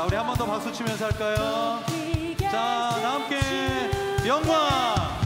우리 한 번 더 박수 치면서 할까요? 자, 다 함께 영광!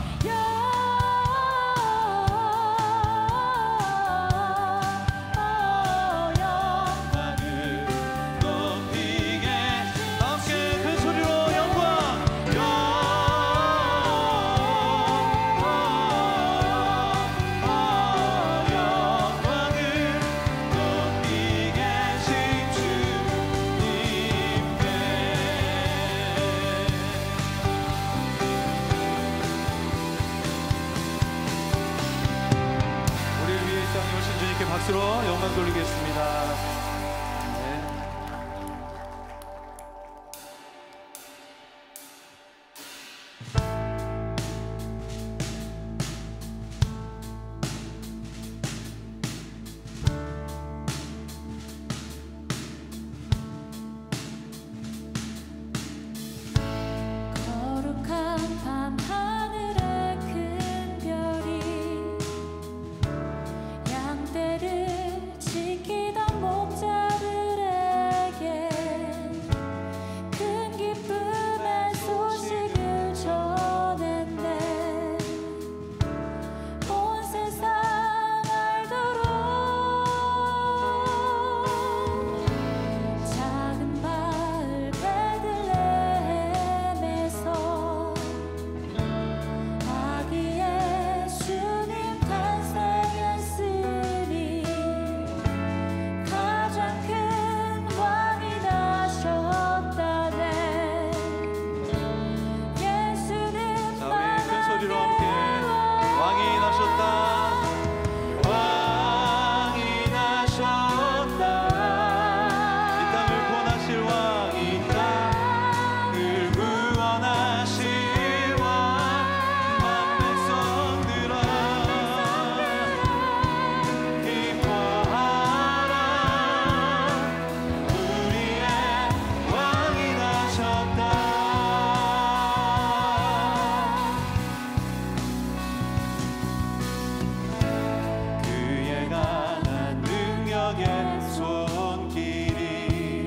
손길이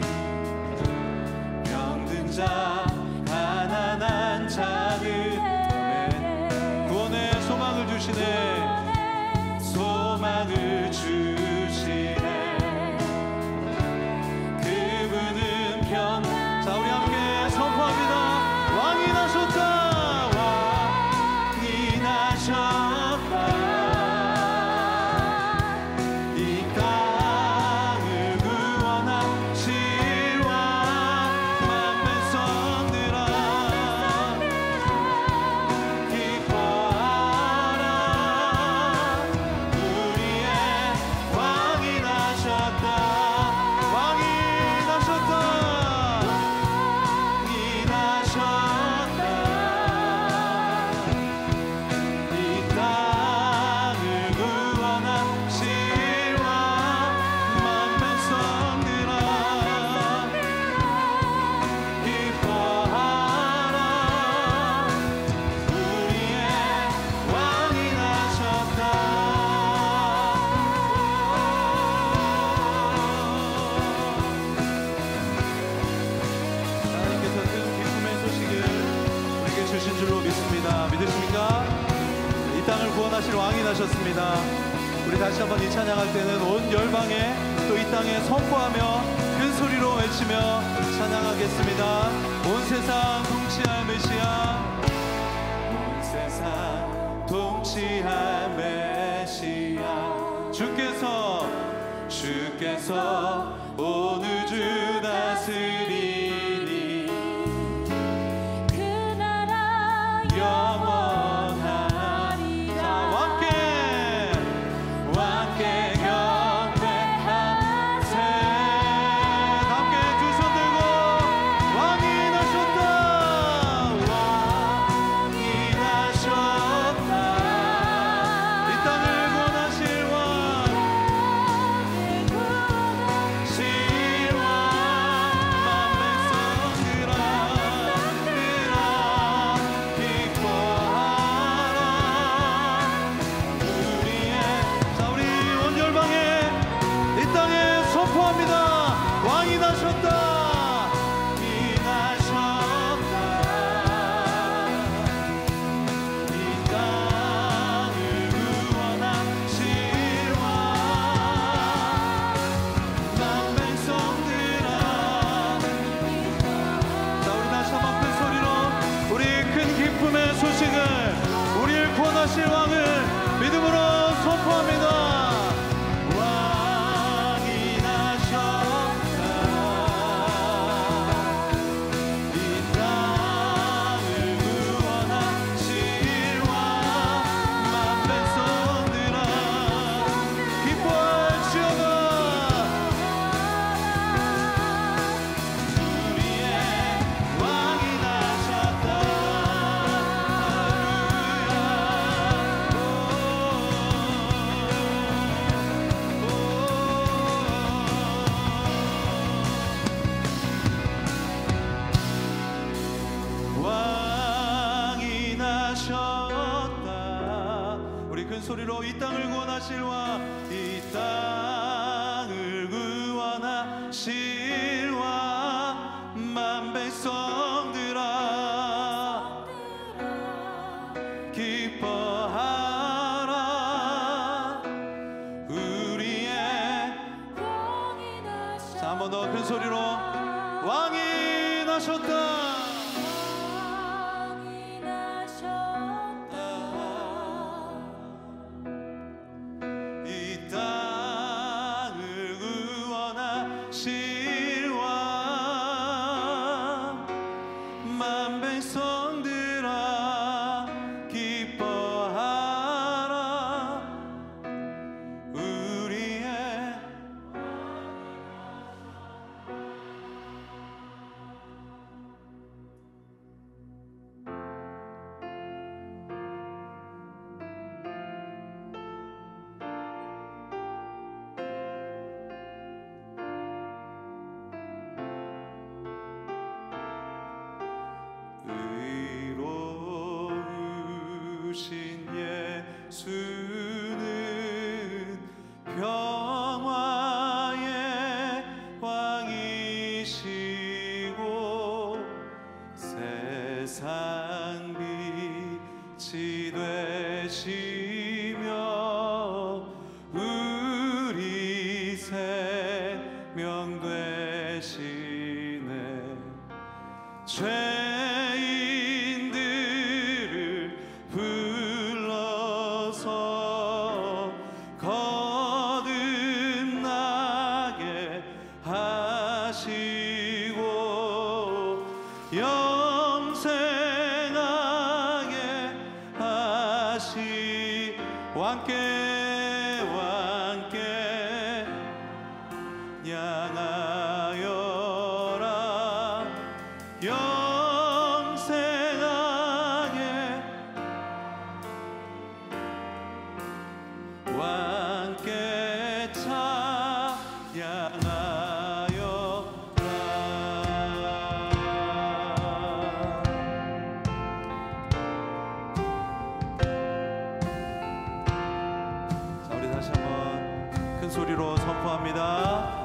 병든 자 가난한 자들에게 구원의 소망을 주시네 소망을 주시네 그분은 자 우리 함께 선포합니다. 왕이 나셨다 왕이 나셨다 이 땅을 구원하실 왕 만 백성들아 기뻐하라 우리의 왕이 나셨다 왕이 나셨다 왕이 나셨다 이 땅을 구원하실 왕만 백성들아 기뻐하라 우리의 왕이 나셨다 하나님께서 큰 기쁨의 소식을 우리에게 주신 줄로 믿습니다. 믿으십니까? 이 땅을 구원하실 왕이 나셨습니다. 우리 다시 한번 이 찬양할 때는 온 열방에 또 이 땅에 선포하며 큰 소리로 외치며 찬양하겠습니다. 온 세상 통치할 메시아 온 세상 통치할 메시아 주께서 온 우주 다스리니 그 나라 영원하리 자 왕께 경배하세 함께 두 손 들고 왕이 나셨다 왕이 나셨다 이 땅을 구원하실 왕 실왕 만 백성들아 기뻐하라 우리의 자 우리 온 열방에 이 땅에 선포합니다. 왕이 나셨다 이 나셨다 이 땅을 구원하실 왕만 백성들아 자 우리 다시 한번 큰 소리로 우리 큰 기쁨의 소식을 우리를 구원하실 왕을 믿음으로 선포합니다. 왕이 나셨다 이 땅을 구원하실 왕만 백성들아 기뻐할지어다 우리의 왕이 나셨다 왕이 나셨다 우리 큰 소리로 이 땅을 구원하실 왕 이 땅을 구원하실 왕만 백성들아 기뻐하라 우리의 자 한 번 더 큰 소리로 왕이 나셨다 이 땅을 구원하실 왕만 백성들아 기뻐하라 우리의 대신에 죄인들을 불러서 거듭나게 하시고 영생하게 하시 왕께 향하여라 영생하게 왕께 찬양하여라. 자, 우리 다시 한번 큰 소리로 선포합니다.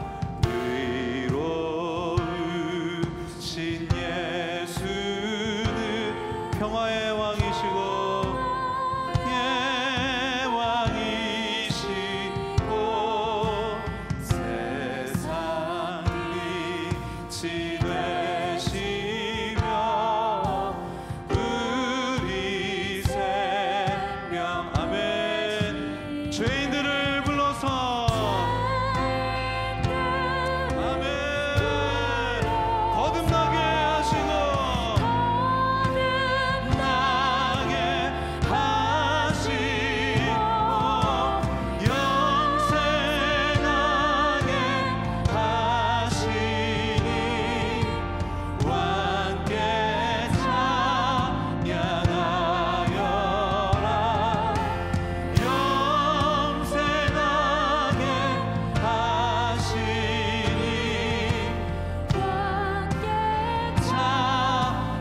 평화의 왕이시고 왕이시고 세상 빛이 되시며 우리 생명 아멘. 죄인들을 불러서 아멘 거듭나게 하시고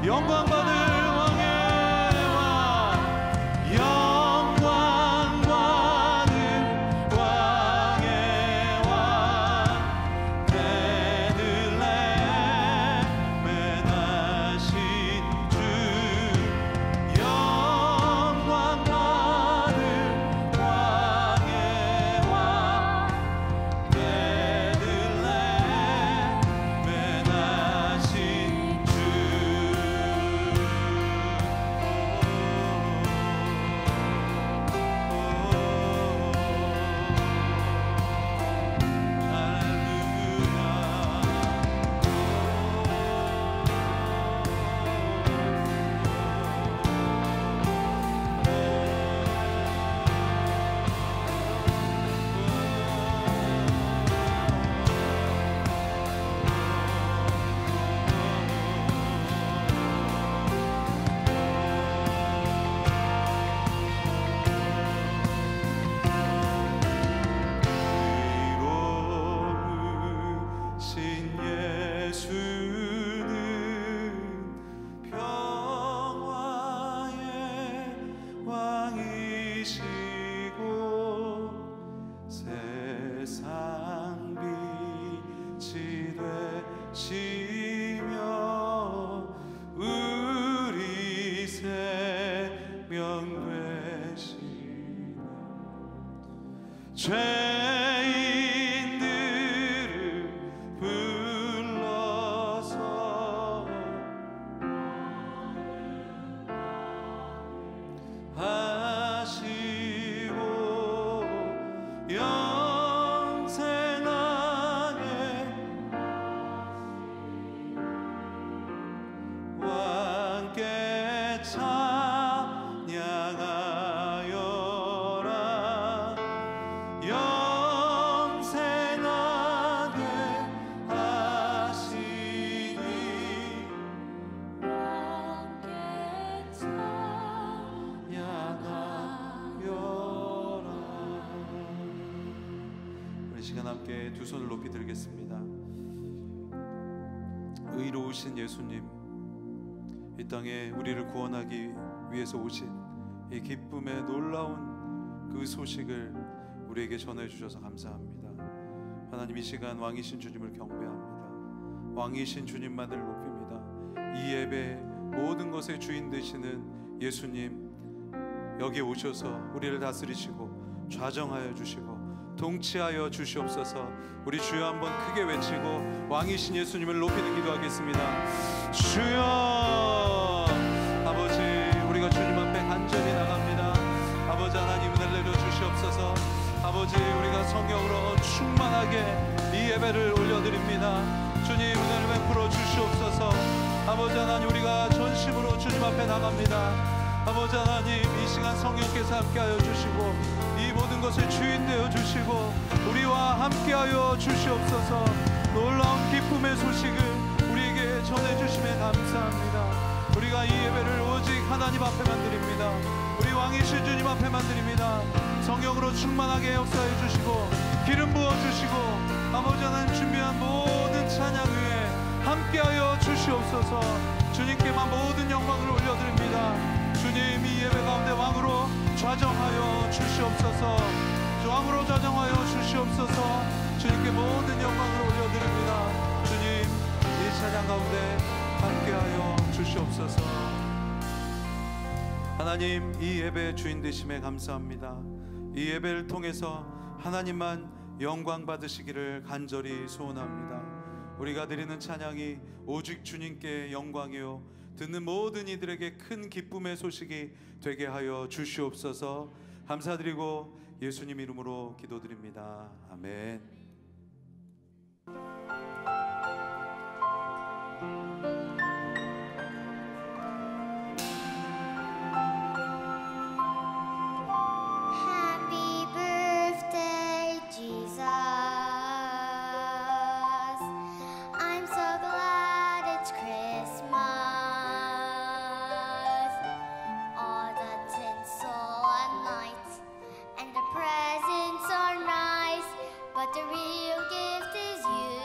영광 받을 왕의 왕 영광 받을 왕의 왕 베들레헴에 나신 주 영광 받을 왕의 왕 베들레헴에 나신 주 되시며 우리 생명 되시네 죄인들을 불러서 하시고 왕께 찬양하여라 영생하게 하시니 왕께 찬양하여라. 우리 시간 함께 두 손을 높이 들겠습니다. 의로우신 예수님, 이 땅에 우리를 구원하기 위해서 오신 이 기쁨의 놀라운 그 소식을 우리에게 전해주셔서 감사합니다. 하나님, 이 시간 왕이신 주님을 경배합니다. 왕이신 주님만을 높입니다. 이 예배 모든 것의 주인 되시는 예수님, 여기에 오셔서 우리를 다스리시고 좌정하여 주시고 동치하여 주시옵소서. 우리 주여 한번 크게 외치고 왕이신 예수님을 높이는 기도하겠습니다. 주여. 아버지, 우리가 주님 앞에 간절히 나갑니다. 아버지 하나님, 은혜를 내려 주시옵소서. 아버지, 우리가 성령으로 충만하게 이 예배를 올려드립니다. 주님, 은혜를 베풀어 주시옵소서. 아버지 하나님, 우리가 전심으로 주님 앞에 나갑니다. 아버지 하나님, 이 시간 성령께서 함께하여 주시고 이 모든 것을 주인 되어 주시고 우리와 함께하여 주시옵소서. 놀라운 기쁨의 소식을 우리에게 전해주심에 감사합니다. 우리가 이 예배를 오직 하나님 앞에만 드립니다. 우리 왕이신 주님 앞에만 드립니다. 성령으로 충만하게 역사해 주시고 기름 부어 주시고 아버지 하나님 준비한 모든 찬양 위에 함께하여 주시옵소서. 주님께만 모든 영광을 올려드립니다. 주님, 이 예배 가운데 왕으로 좌정하여 주시옵소서. 왕으로 좌정하여 주시옵소서. 주님께 모든 영광을 올려드립니다. 주님, 이 찬양 가운데 함께하여 주시옵소서. 하나님, 이 예배의 주인 되심에 감사합니다. 이 예배를 통해서 하나님만 영광 받으시기를 간절히 소원합니다. 우리가 드리는 찬양이 오직 주님께 영광이요 듣는 모든 이들에게 큰 기쁨의 소식이 되게 하여 주시옵소서. 감사드리고 예수님 이름으로 기도드립니다. 아멘. Happy birthday, Jesus. I'm so glad it's Christmas. All the tinsel and lights and the presents are nice, but the real gift is you.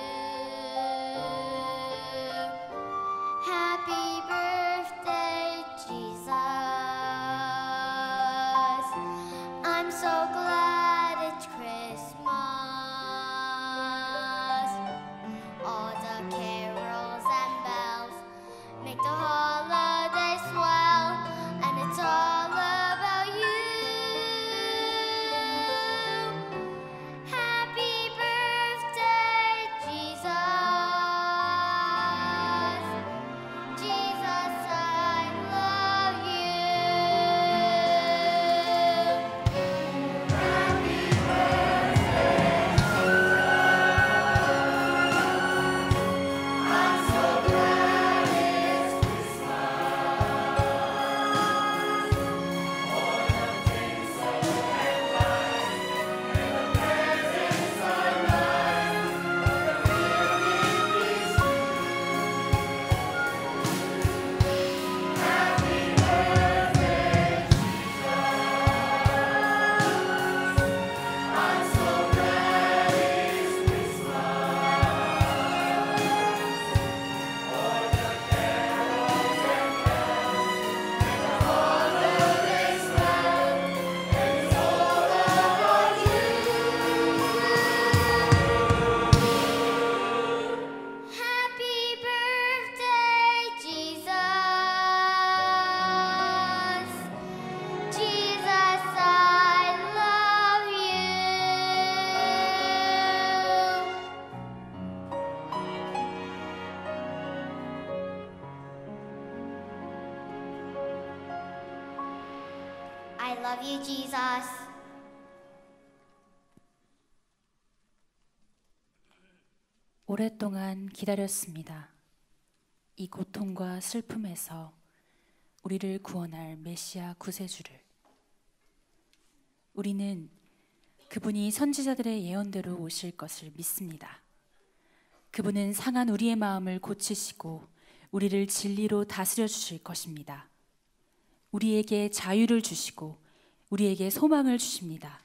Happy birthday, Jesus. I'm so glad it's Christmas. All the carols and bells make the holiday swell, and it's all about you. Happy birthday, Jesus. Jesus, I love you. I'm so glad it's Happy birthday, Jesus. Jesus, I love you. I love you, Jesus. 오랫동안 기다렸습니다. 이 고통과 슬픔에서 우리를 구원할 메시아 구세주를. 우리는 그분이 선지자들의 예언대로 오실 것을 믿습니다. 그분은 상한 우리의 마음을 고치시고 우리를 진리로 다스려 주실 것입니다. 우리에게 자유를 주시고 우리에게 소망을 주십니다.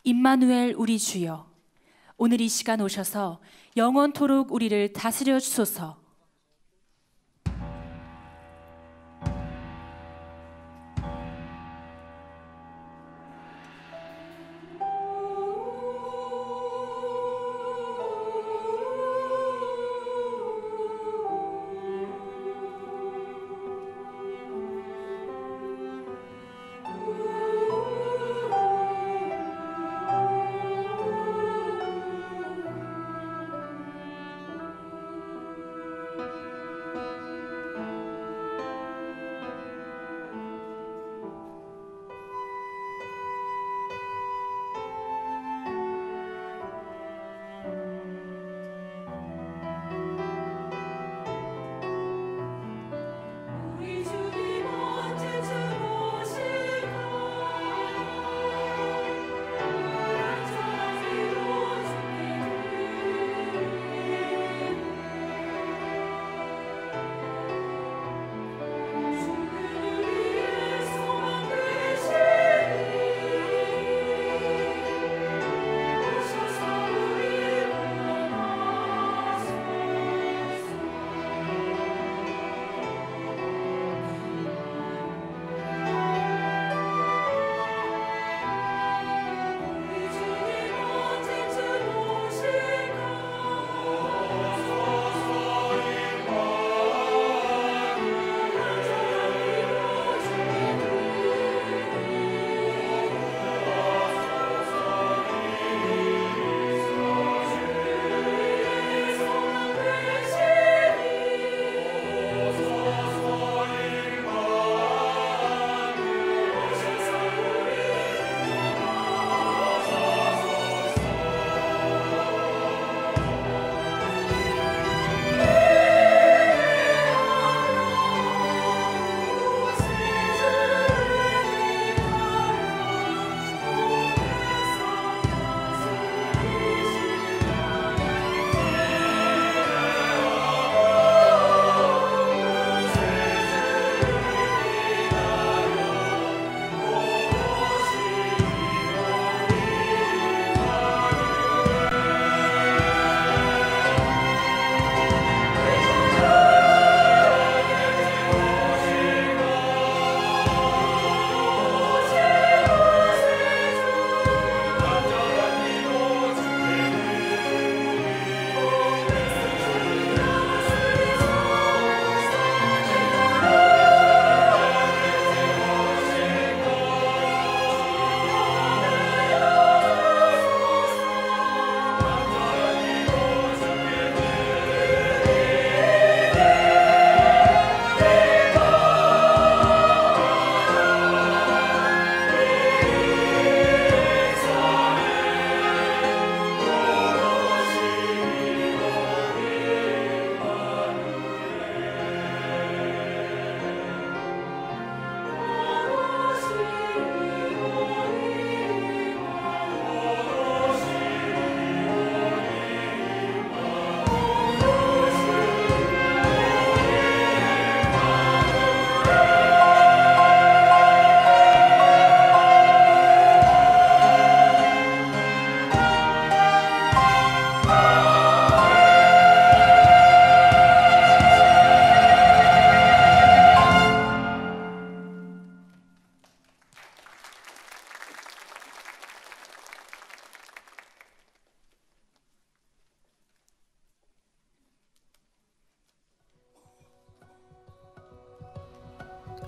임마누엘 우리 주여, 오늘 이 시간 오셔서 영원토록 우리를 다스려 주소서.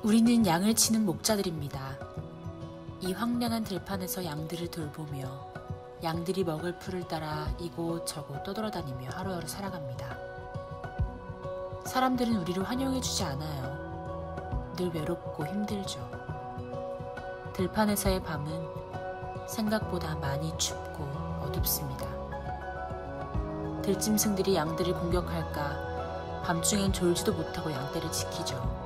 우리는 양을 치는 목자들입니다. 이 황량한 들판에서 양들을 돌보며 양들이 먹을 풀을 따라 이곳저곳 떠돌아다니며 하루하루 살아갑니다. 사람들은 우리를 환영해주지 않아요. 늘 외롭고 힘들죠. 들판에서의 밤은 생각보다 많이 춥고 어둡습니다. 들짐승들이 양들을 공격할까 밤중엔 졸지도 못하고 양떼를 지키죠.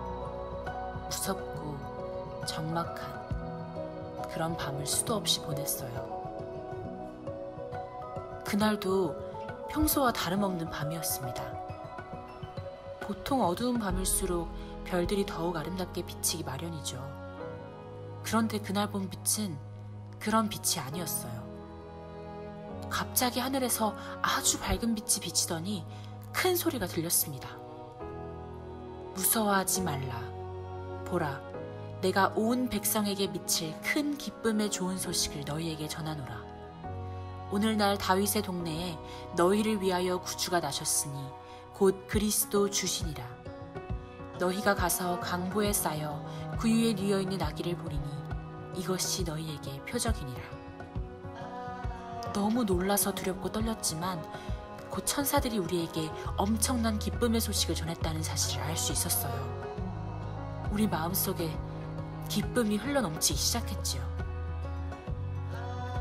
무섭고 적막한 그런 밤을 수도 없이 보냈어요. 그날도 평소와 다름없는 밤이었습니다. 보통 어두운 밤일수록 별들이 더욱 아름답게 비치기 마련이죠. 그런데 그날 본 빛은 그런 빛이 아니었어요. 갑자기 하늘에서 아주 밝은 빛이 비치더니 큰 소리가 들렸습니다. 무서워하지 말라. 보라, 내가 온 백성에게 미칠 큰 기쁨의 좋은 소식을 너희에게 전하노라. 오늘날 다윗의 동네에 너희를 위하여 구주가 나셨으니 곧 그리스도 주시니라. 너희가 가서 강보에 쌓여 구유에 뉘어있는 아기를 보리니 이것이 너희에게 표적이니라. 너무 놀라서 두렵고 떨렸지만 곧 천사들이 우리에게 엄청난 기쁨의 소식을 전했다는 사실을 알 수 있었어요. 우리 마음속에 기쁨이 흘러넘치기 시작했지요.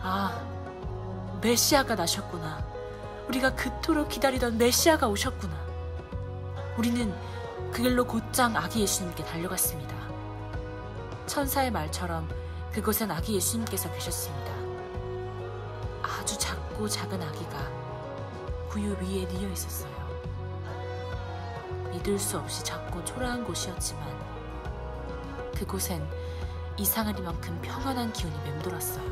아, 메시아가 나셨구나. 우리가 그토록 기다리던 메시아가 오셨구나. 우리는 그 길로 곧장 아기 예수님께 달려갔습니다. 천사의 말처럼 그곳엔 아기 예수님께서 계셨습니다. 아주 작고 작은 아기가 구유 위에 뉘어 있었어요. 믿을 수 없이 작고 초라한 곳이었지만 그곳엔 이상하리만큼 평안한 기운이 맴돌았어요.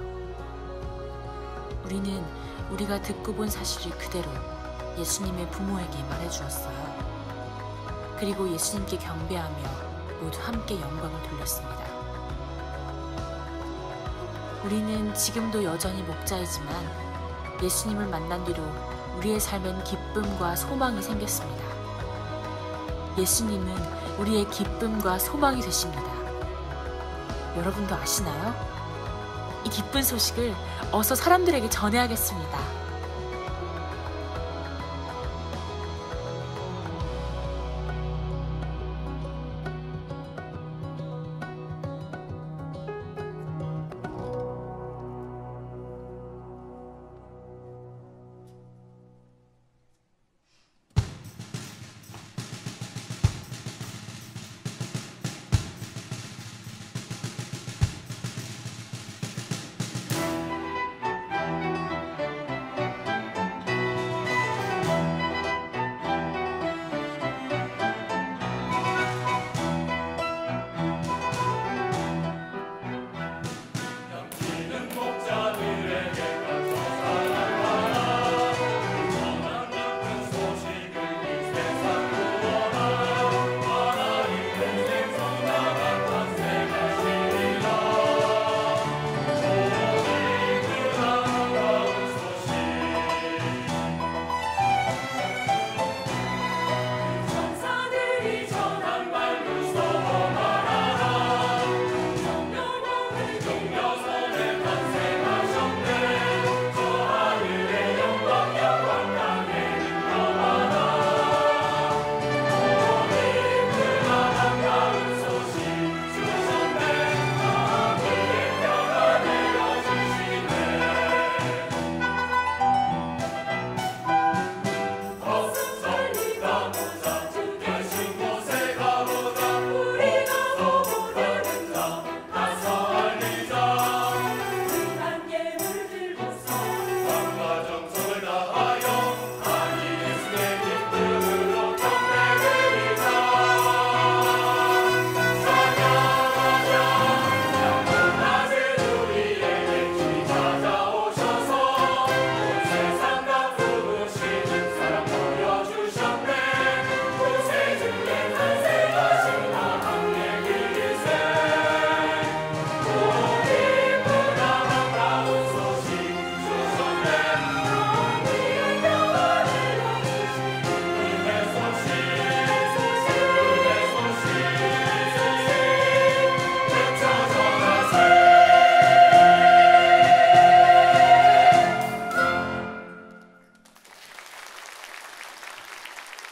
우리는 우리가 듣고 본 사실을 그대로 예수님의 부모에게 말해주었어요. 그리고 예수님께 경배하며 모두 함께 영광을 돌렸습니다. 우리는 지금도 여전히 목자이지만 예수님을 만난 뒤로 우리의 삶엔 기쁨과 소망이 생겼습니다. 예수님은 우리의 기쁨과 소망이 되십니다. 여러분도 아시나요? 이 기쁜 소식을 어서 사람들에게 전해야겠습니다.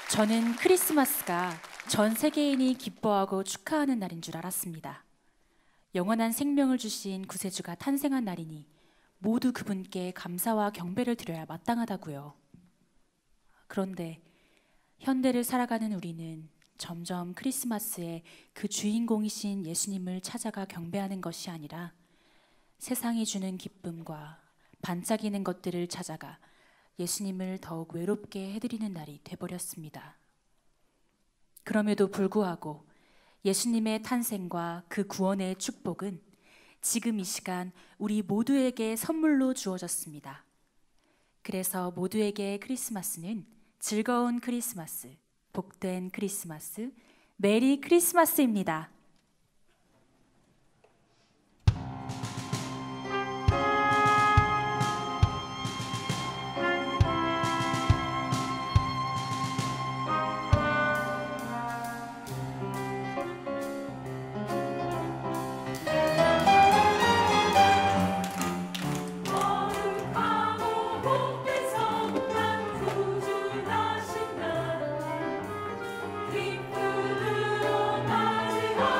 저는 크리스마스가 전 세계인이 기뻐하고 축하하는 날인 줄 알았습니다. 영원한 생명을 주신 구세주가 탄생한 날이니 모두 그분께 감사와 경배를 드려야 마땅하다고요. 그런데 현대를 살아가는 우리는 점점 크리스마스에 그 주인공이신 예수님을 찾아가 경배하는 것이 아니라 세상이 주는 기쁨과 반짝이는 것들을 찾아가 예수님을 더욱 외롭게 해드리는 날이 돼버렸습니다. 그럼에도 불구하고 예수님의 탄생과 그 구원의 축복은 지금 이 시간 우리 모두에게 선물로 주어졌습니다. 그래서 모두에게 크리스마스는 즐거운 크리스마스, 복된 크리스마스, 메리 크리스마스입니다. 기쁨으로 맞이하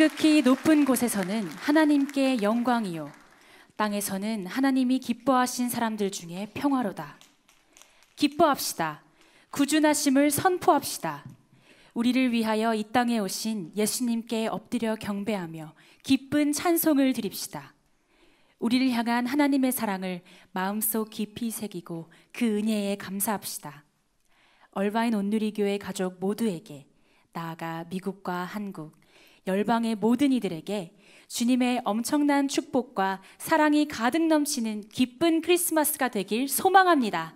지극히 높은 곳에서는 하나님께 영광이요 땅에서는 하나님이 기뻐하신 사람들 중에 평화로다. 기뻐합시다. 구준하심을 선포합시다. 우리를 위하여 이 땅에 오신 예수님께 엎드려 경배하며 기쁜 찬송을 드립시다. 우리를 향한 하나님의 사랑을 마음속 깊이 새기고 그 은혜에 감사합시다. 얼바인 온누리교회 가족 모두에게, 나아가 미국과 한국, 열방의 모든 이들에게 주님의 엄청난 축복과 사랑이 가득 넘치는 기쁜 크리스마스가 되길 소망합니다.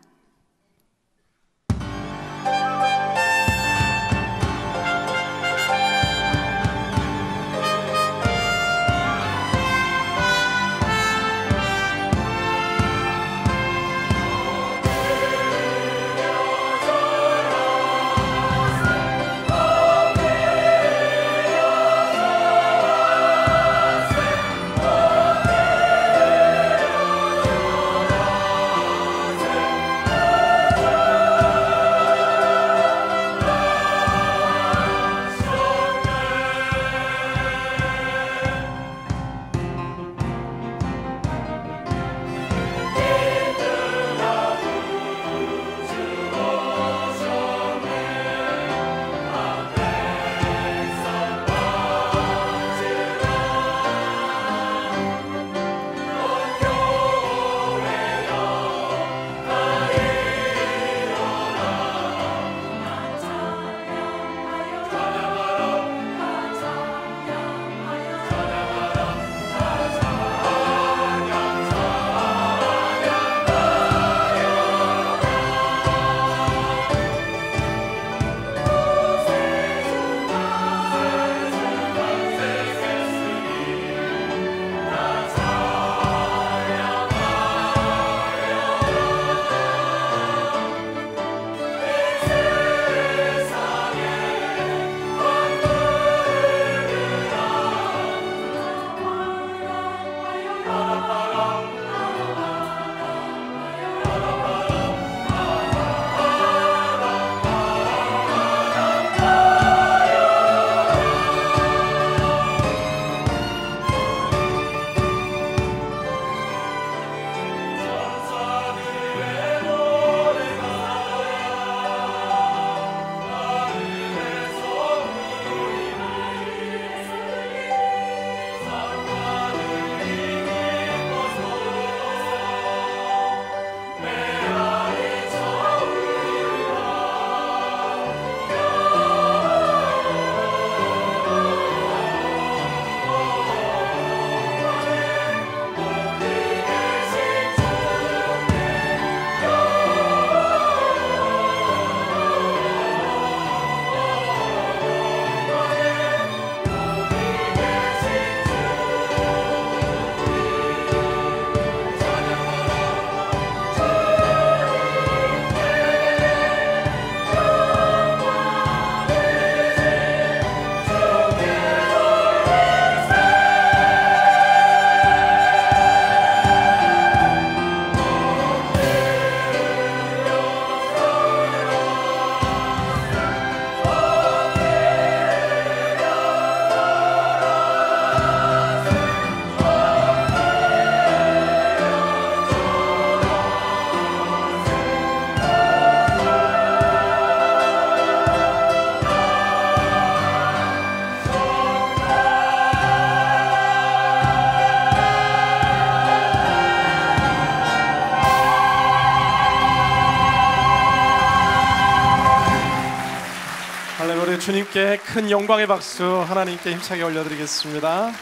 주님께 큰 영광의 박수 하나님께 힘차게 올려드리겠습니다.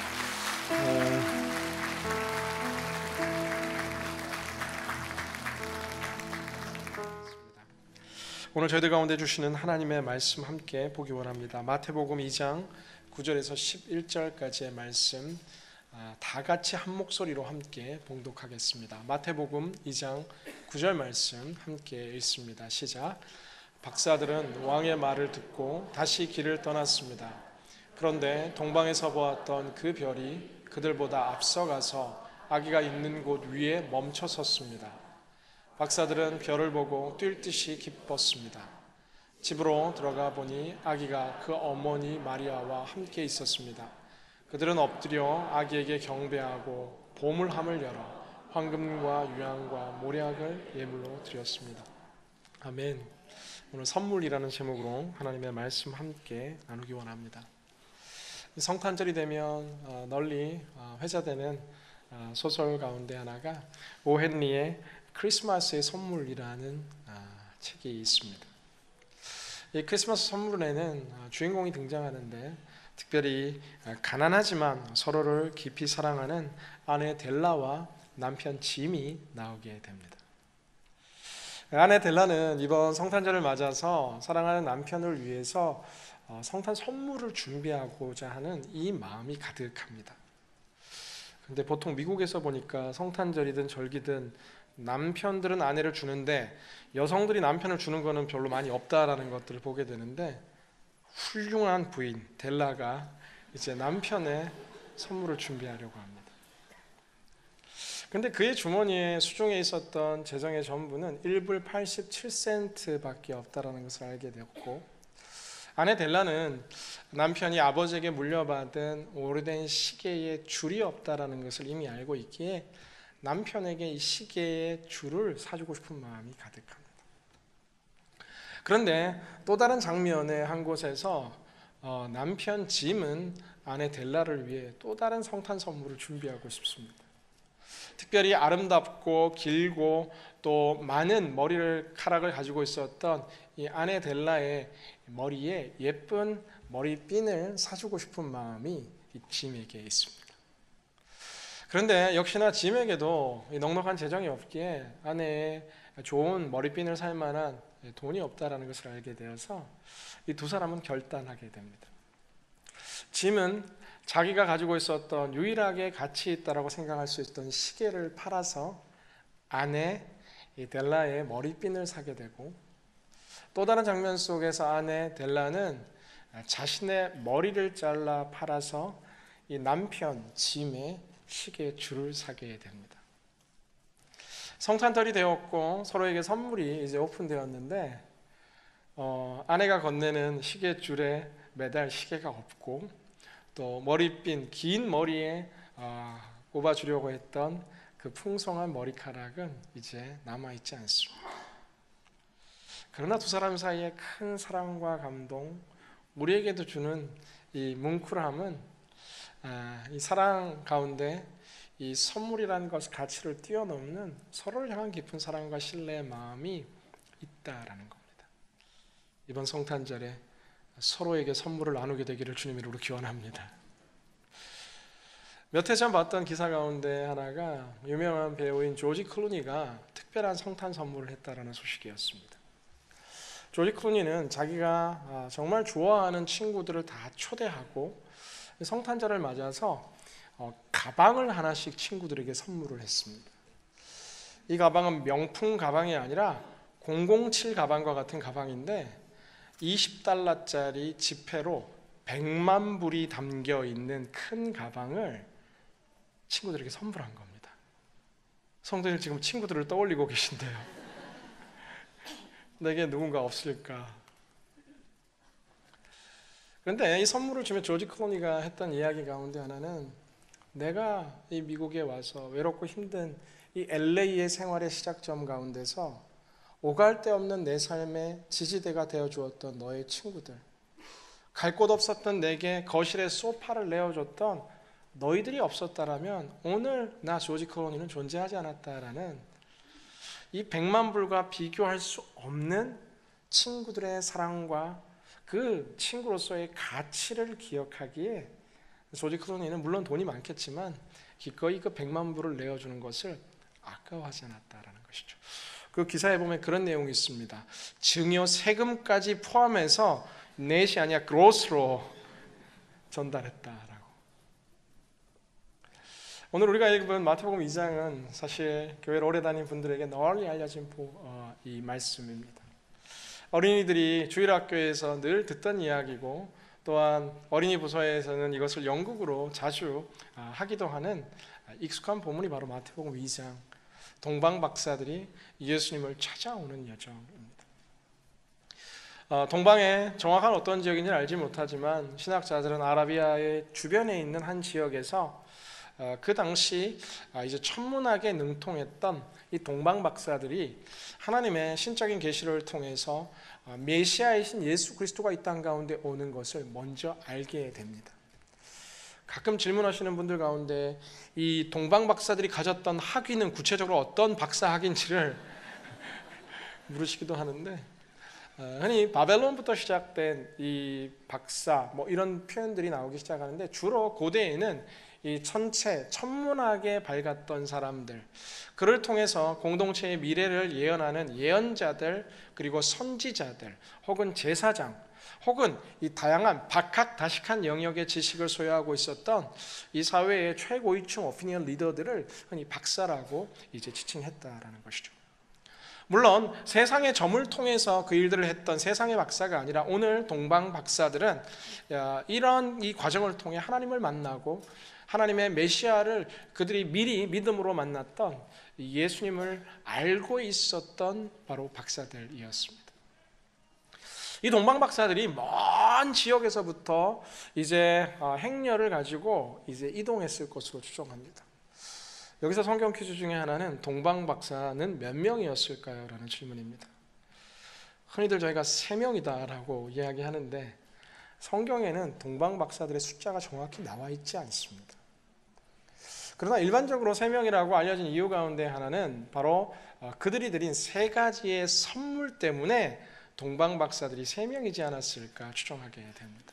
오늘 저희들 가운데 주시는 하나님의 말씀 함께 보기 원합니다. 마태복음 2장 9절에서 11절까지의 말씀 다 같이 한 목소리로 함께 봉독하겠습니다. 마태복음 2장 9절 말씀 함께 읽습니다. 시작. 박사들은 왕의 말을 듣고 다시 길을 떠났습니다. 그런데 동방에서 보았던 그 별이 그들보다 앞서가서 아기가 있는 곳 위에 멈춰 섰습니다. 박사들은 별을 보고 뛸 듯이 기뻤습니다. 집으로 들어가 보니 아기가 그 어머니 마리아와 함께 있었습니다. 그들은 엎드려 아기에게 경배하고 보물함을 열어 황금과 유향과 모략을 예물로 드렸습니다. 아멘. 오늘 선물이라는 제목으로 하나님의 말씀 함께 나누기 원합니다. 성탄절이 되면 널리 회자되는 소설 가운데 하나가 오 헨리의 크리스마스의 선물이라는 책이 있습니다. 이 크리스마스 선물에는 주인공이 등장하는데 특별히 가난하지만 서로를 깊이 사랑하는 아내 델라와 남편 짐이 나오게 됩니다. 아내 델라는 이번 성탄절을 맞아서 사랑하는 남편을 위해서 성탄 선물을 준비하고자 하는 이 마음이 가득합니다. 근데 보통 미국에서 보니까 성탄절이든 절기든 남편들은 아내를 주는데 여성들이 남편을 주는 거는 별로 많이 없다라는 것들을 보게 되는데 훌륭한 부인 델라가 이제 남편의 선물을 준비하려고 합니다. 근데 그의 주머니에 수중에 있었던 재정의 전부는 1불 87센트밖에 없다라는 것을 알게 되었고, 아내 델라는 남편이 아버지에게 물려받은 오래된 시계에 줄이 없다라는 것을 이미 알고 있기에 남편에게 이 시계의 줄을 사주고 싶은 마음이 가득합니다. 그런데 또 다른 장면의 한 곳에서 남편 짐은 아내 델라를 위해 또 다른 성탄 선물을 준비하고 싶습니다. 특별히 아름답고 길고 또 많은 머리카락을 가지고 있었던 이 아내 델라의 머리에 예쁜 머리핀을 사주고 싶은 마음이 이 짐에게 있습니다. 그런데 역시나 짐에게도 넉넉한 재정이 없기에 아내의 좋은 머리핀을 살 만한 돈이 없다라는 것을 알게 되어서 이 두 사람은 결단하게 됩니다. 짐은 자기가 가지고 있었던 유일하게 가치 있다라고 생각할 수 있던 시계를 팔아서 아내 델라의 머리핀을 사게 되고, 또 다른 장면 속에서 아내 델라는 자신의 머리를 잘라 팔아서 이 남편 짐의 시계 줄을 사게 됩니다. 성탄절이 되었고 서로에게 선물이 이제 오픈되었는데 아내가 건네는 시계 줄에 매달 시계가 없고 또 머리핀 긴 머리에 꼽아주려고 했던 그 풍성한 머리카락은 이제 남아있지 않습니다. 그러나 두 사람 사이에 큰 사랑과 감동, 우리에게도 주는 이 뭉클함은 이 사랑 가운데 이 선물이라는 것 가치를 뛰어넘는 서로를 향한 깊은 사랑과 신뢰의 마음이 있다라는 겁니다. 이번 성탄절에 서로에게 선물을 나누게 되기를 주님 이름으로 기원합니다. 몇 해 전 봤던 기사 가운데 하나가 유명한 배우인 조지 클루니가 특별한 성탄 선물을 했다라는 소식이었습니다. 조지 클루니는 자기가 정말 좋아하는 친구들을 다 초대하고 성탄절을 맞아서 가방을 하나씩 친구들에게 선물을 했습니다. 이 가방은 명품 가방이 아니라 007 가방과 같은 가방인데 20달러짜리 지폐로 100만 불이 담겨 있는 큰 가방을 친구들에게 선물한 겁니다. 성도님 지금 친구들을 떠올리고 계신데요. 내게 누군가 없을까? 그런데 이 선물을 주면 조지 클루니가 했던 이야기 가운데 하나는 내가 이 미국에 와서 외롭고 힘든 이 LA의 생활의 시작점 가운데서 오갈 데 없는 내 삶의 지지대가 되어 주었던 너의 친구들, 갈 곳 없었던 내게 거실에 소파를 내어줬던 너희들이 없었다라면 오늘 나 조지 클루니는 존재하지 않았다라는 이 100만 불과 비교할 수 없는 친구들의 사랑과 그 친구로서의 가치를 기억하기에 조지 클루니는 물론 돈이 많겠지만 기꺼이 그 100만 불을 내어주는 것을 아까워하지 않았다라는 것이죠. 그 기사에 보면 그런 내용이 있습니다. 증여 세금까지 포함해서 넷이 아니라 그로스로 전달했다라고. 오늘 우리가 읽은 마태복음 2장은 사실 교회를 오래 다닌 분들에게 널리 알려진 이 말씀입니다. 어린이들이 주일학교에서 늘 듣던 이야기고 또한 어린이 부서에서는 이것을 연극으로 자주 하기도 하는 익숙한 본문이 바로 마태복음 2장, 동방 박사들이 예수님을 찾아오는 여정입니다. 동방의 정확한 어떤 지역인지는 알지 못하지만 신학자들은 아라비아의 주변에 있는 한 지역에서 그 당시 이제 천문학에 능통했던 이 동방 박사들이 하나님의 신적인 계시를 통해서 메시아이신 예수 그리스도가 이 땅 가운데 오는 것을 먼저 알게 됩니다. 가끔 질문하시는 분들 가운데 이 동방 박사들이 가졌던 학위는 구체적으로 어떤 박사 학위인지를 물으시기도 하는데, 흔히 바벨론부터 시작된 이 박사 뭐 이런 표현들이 나오기 시작하는데, 주로 고대에는 이 천문학에 밝았던 사람들, 그를 통해서 공동체의 미래를 예언하는 예언자들, 그리고 선지자들, 혹은 제사장, 혹은 이 다양한 박학다식한 영역의 지식을 소유하고 있었던 이 사회의 최고위층 오피니언 리더들을 흔히 박사라고 이제 지칭했다라는 것이죠. 물론 세상의 점을 통해서 그 일들을 했던 세상의 박사가 아니라 오늘 동방 박사들은 이런 이 과정을 통해 하나님을 만나고 하나님의 메시아를 그들이 미리 믿음으로 만났던 예수님을 알고 있었던 바로 박사들이었습니다. 이 동방 박사들이 먼 지역에서부터 이제 행렬을 가지고 이제 이동했을 것으로 추정합니다. 여기서 성경 퀴즈 중에 하나는 동방 박사는 몇 명이었을까요? 라는 질문입니다. 흔히들 저희가 3명이다라고 이야기하는데 성경에는 동방 박사들의 숫자가 정확히 나와 있지 않습니다. 그러나 일반적으로 3명이라고 알려진 이유 가운데 하나는 바로 그들이 드린 3가지의 선물 때문에 동방 박사들이 3명이지 않았을까 추정하게 됩니다.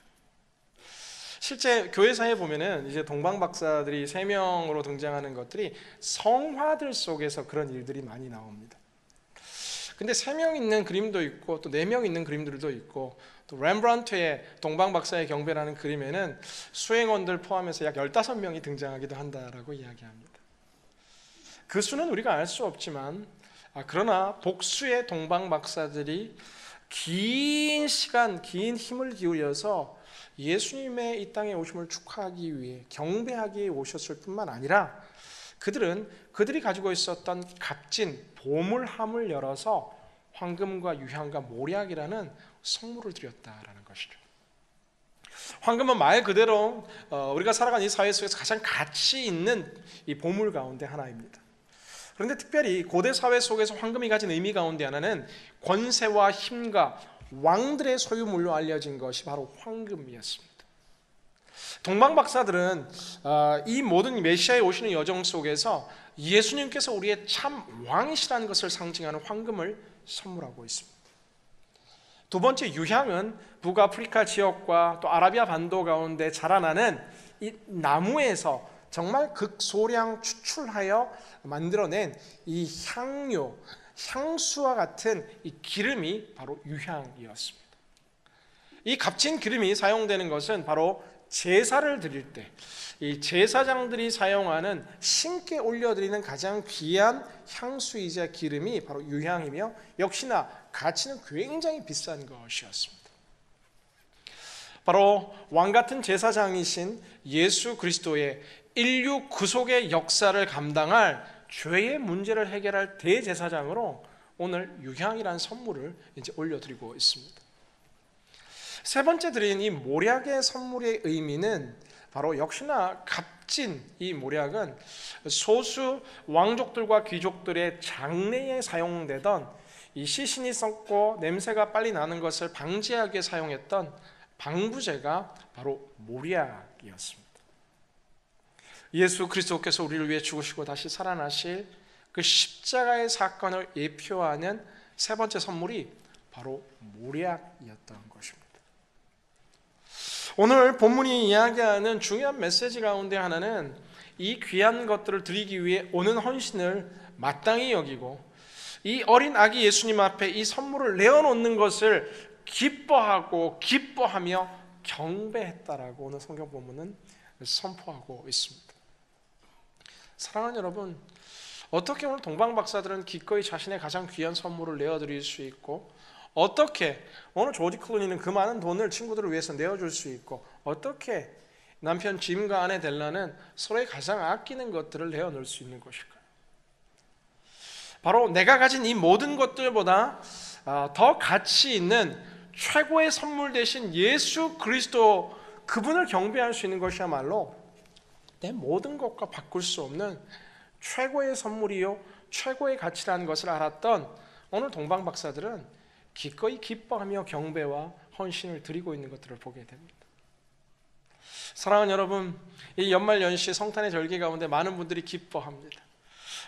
실제 교회사에 보면은 이제 동방 박사들이 3명으로 등장하는 것들이 성화들 속에서 그런 일들이 많이 나옵니다. 근데 3명 있는 그림도 있고 또 4명 있는 그림들도 있고, 또 렘브란트의 동방 박사의 경배라는 그림에는 수행원들 포함해서 약 15명이 등장하기도 한다라고 이야기합니다. 그 수는 우리가 알 수 없지만 그러나 복수의 동방 박사들이 긴 시간, 긴 힘을 기울여서 예수님의 이 땅에 오심을 축하하기 위해 경배하기 위해 오셨을 뿐만 아니라 그들이 가지고 있었던 값진 보물함을 열어서 황금과 유향과 모략이라는 선물을 드렸다라는 것이죠. 황금은 말 그대로 우리가 살아가는 이 사회 속에서 가장 가치 있는 이 보물 가운데 하나입니다. 그런데 특별히 고대 사회 속에서 황금이 가진 의미 가운데 하나는 권세와 힘과 왕들의 소유물로 알려진 것이 바로 황금이었습니다. 동방 박사들은 이 모든 메시아에 오시는 여정 속에서 예수님께서 우리의 참 왕이시라는 것을 상징하는 황금을 선물하고 있습니다. 두 번째, 유향은 북아프리카 지역과 또 아라비아 반도 가운데 자라나는 이 나무에서 정말 극소량 추출하여 만들어낸 이 향료, 향수와 같은 이 기름이 바로 유향이었습니다. 이 값진 기름이 사용되는 것은 바로 제사를 드릴 때 이 제사장들이 사용하는 신께 올려드리는 가장 귀한 향수이자 기름이 바로 유향이며, 역시나 가치는 굉장히 비싼 것이었습니다. 바로 왕같은 제사장이신 예수 그리스도의 인류 구속의 역사를 감당할 죄의 문제를 해결할 대제사장으로 오늘 유향이라는 선물을 이제 올려드리고 있습니다. 세 번째 드린 이 모략의 선물의 의미는 바로 역시나 값진 이 모략은 소수 왕족들과 귀족들의 장례에 사용되던 이 시신이 썩고 냄새가 빨리 나는 것을 방지하기 위해 사용했던 방부제가 바로 모략이었습니다. 예수 그리스도께서 우리를 위해 죽으시고 다시 살아나실 그 십자가의 사건을 예표하는 세 번째 선물이 바로 모략이었던 것입니다. 오늘 본문이 이야기하는 중요한 메시지 가운데 하나는 이 귀한 것들을 드리기 위해 오는 헌신을 마땅히 여기고 이 어린 아기 예수님 앞에 이 선물을 내어놓는 것을 기뻐하며 경배했다라고 오늘 성경 본문은 선포하고 있습니다. 사랑하는 여러분, 어떻게 오늘 동방 박사들은 기꺼이 자신의 가장 귀한 선물을 내어드릴 수 있고, 어떻게 오늘 조지 클루니는 그 많은 돈을 친구들을 위해서 내어줄 수 있고, 어떻게 남편 짐과 아내 델라는 서로의 가장 아끼는 것들을 내어놓을 수 있는 것일까요? 바로 내가 가진 이 모든 것들보다 더 가치 있는 최고의 선물 대신 예수 그리스도 그분을 경배할 수 있는 것이야말로 내 모든 것과 바꿀 수 없는 최고의 선물이요 최고의 가치라는 것을 알았던 오늘 동방 박사들은 기꺼이 기뻐하며 경배와 헌신을 드리고 있는 것들을 보게 됩니다. 사랑하는 여러분, 이 연말연시 성탄의 절기 가운데 많은 분들이 기뻐합니다.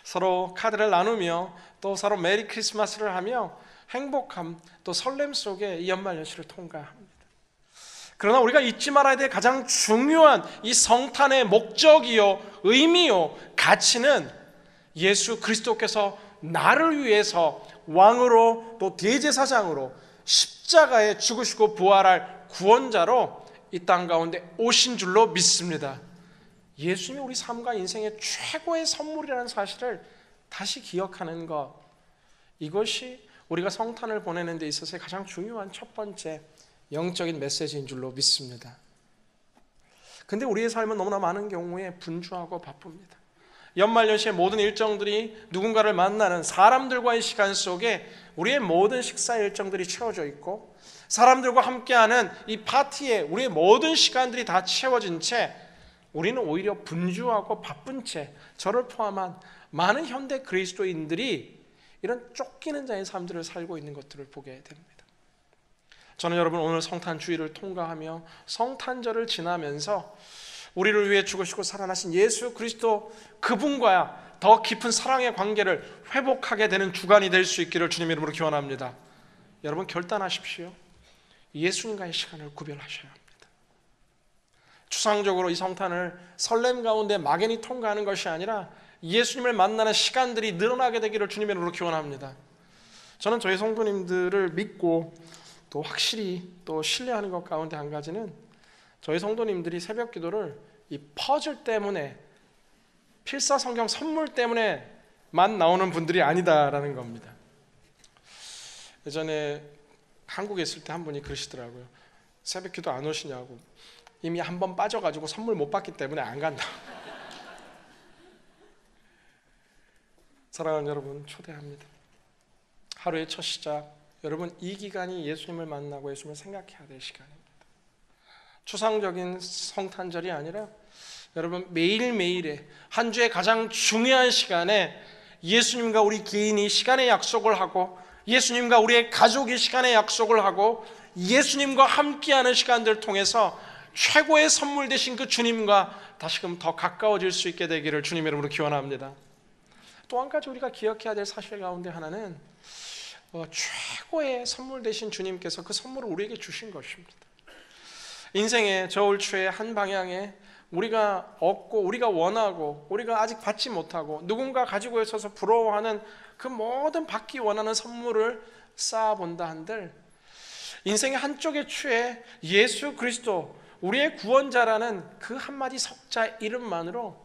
서로 카드를 나누며 또 서로 메리 크리스마스를 하며 행복함 또 설렘 속에 이 연말연시를 통과합니다. 그러나 우리가 잊지 말아야 될 가장 중요한 이 성탄의 목적이요 의미요 가치는 예수 그리스도께서 나를 위해서 왕으로 또 대제사장으로 십자가에 죽으시고 부활할 구원자로 이 땅 가운데 오신 줄로 믿습니다. 예수님이 우리 삶과 인생의 최고의 선물이라는 사실을 다시 기억하는 것, 이것이 우리가 성탄을 보내는 데 있어서의 가장 중요한 첫 번째 영적인 메시지인 줄로 믿습니다. 근데 우리의 삶은 너무나 많은 경우에 분주하고 바쁩니다. 연말연시의 모든 일정들이 누군가를 만나는 사람들과의 시간 속에 우리의 모든 식사 일정들이 채워져 있고, 사람들과 함께하는 이 파티에 우리의 모든 시간들이 다 채워진 채 우리는 오히려 분주하고 바쁜 채, 저를 포함한 많은 현대 그리스도인들이 이런 쫓기는 자의 삶들을 살고 있는 것들을 보게 됩니다. 저는 여러분 오늘 성탄 주일을 통과하며 성탄절을 지나면서 우리를 위해 죽으시고 살아나신 예수 그리스도 그분과 더 깊은 사랑의 관계를 회복하게 되는 주간이 될 수 있기를 주님 이름으로 기원합니다. 여러분 결단하십시오. 예수님과의 시간을 구별하셔야 합니다. 추상적으로 이 성탄을 설렘 가운데 막연히 통과하는 것이 아니라 예수님을 만나는 시간들이 늘어나게 되기를 주님의 이름으로 기원합니다. 저는 저희 성도님들을 믿고 또 확실히 또 신뢰하는 것 가운데 한 가지는 저희 성도님들이 새벽 기도를 이 퍼즐 때문에, 필사성경 선물 때문에만 나오는 분들이 아니다라는 겁니다. 예전에 한국에 있을 때 한 분이 그러시더라고요. 새벽 기도 안 오시냐고. 이미 한 번 빠져가지고 선물 못 받기 때문에 안 간다. 사랑하는 여러분, 초대합니다. 하루의 첫 시작, 여러분 이 기간이 예수님을 만나고 예수님을 생각해야 될 시간입니다. 추상적인 성탄절이 아니라 여러분 매일매일의 한 주의 가장 중요한 시간에 예수님과 우리 개인이 시간의 약속을 하고, 예수님과 우리의 가족이 시간의 약속을 하고, 예수님과 함께하는 시간들을 통해서 최고의 선물 되신 그 주님과 다시금 더 가까워질 수 있게 되기를 주님의 이름으로 기원합니다. 또 한 가지 우리가 기억해야 될 사실 가운데 하나는 최고의 선물 되신 주님께서 그 선물을 우리에게 주신 것입니다. 인생의 저울추의 한 방향에 우리가 얻고 우리가 원하고 우리가 아직 받지 못하고 누군가 가지고 있어서 부러워하는 그 모든 받기 원하는 선물을 쌓아본다 한들, 인생의 한쪽의 추에 예수 그리스도 우리의 구원자라는 그 한마디 석자 이름만으로